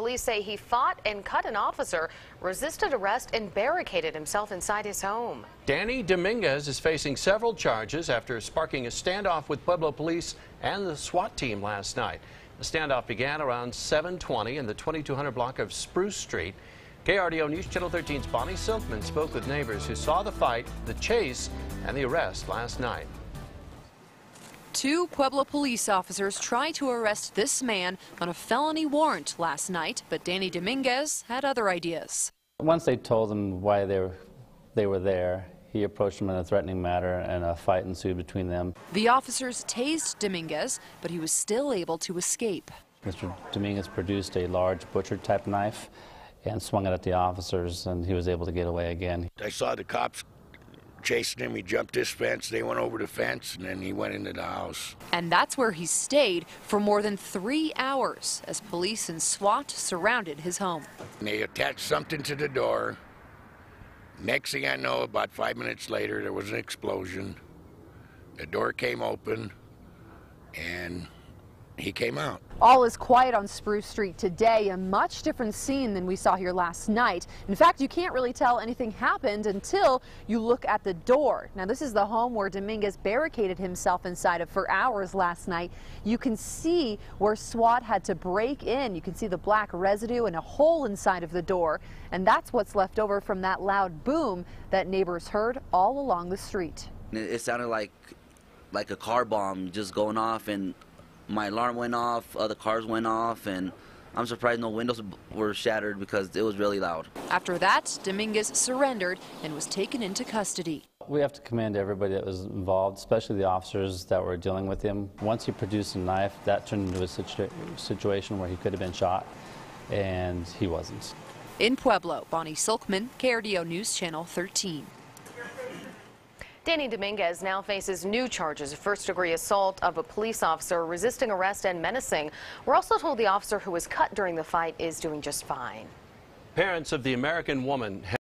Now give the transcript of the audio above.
Police say he fought and cut an officer, resisted arrest, and barricaded himself inside his home. Danny Dominguez is facing several charges after sparking a standoff with Pueblo police and the SWAT team last night. The standoff began around 7:20 in the 2200 block of Spruce Street. KRDO News Channel 13's Bonnie Silkman spoke with neighbors who saw the fight, the chase, and the arrest last night. Two Pueblo police officers tried to arrest this man on a felony warrant last night, but Danny Dominguez had other ideas. Once they told him why they were there, he approached them in a threatening manner and a fight ensued between them. The officers tased Dominguez, but he was still able to escape. Mr. Dominguez produced a large butcher-type knife and swung it at the officers, and he was able to get away again. I saw the cops chasing him. He jumped this fence, they went over the fence, and then he went into the house. And that's where he stayed for more than 3 hours as police and SWAT surrounded his home. And they attached something to the door. Next thing I know, about 5 minutes later, there was an explosion. The door came open, and he came out. All is quiet on Spruce Street today, a much different scene than we saw here last night. In fact, you can't really tell anything happened until you look at the door. Now, this is the home where Dominguez barricaded himself inside of for hours last night. You can see where SWAT had to break in. You can see the black residue and a hole inside of the door, and that's what's left over from that loud boom that neighbors heard all along the street. It sounded like a car bomb just going off, and my alarm went off, other cars went off, and I'm surprised no windows were shattered because it was really loud. After that, Dominguez surrendered and was taken into custody. We have to commend everybody that was involved, especially the officers that were dealing with him. Once he produced a knife, that turned into a situation where he could have been shot, and he wasn't. In Pueblo, Bonnie Silkman, KRDO News Channel 13. Danny Dominguez now faces new charges of first-degree assault of a police officer, resisting arrest, and menacing. We're also told the officer who was cut during the fight is doing just fine. Parents of the American woman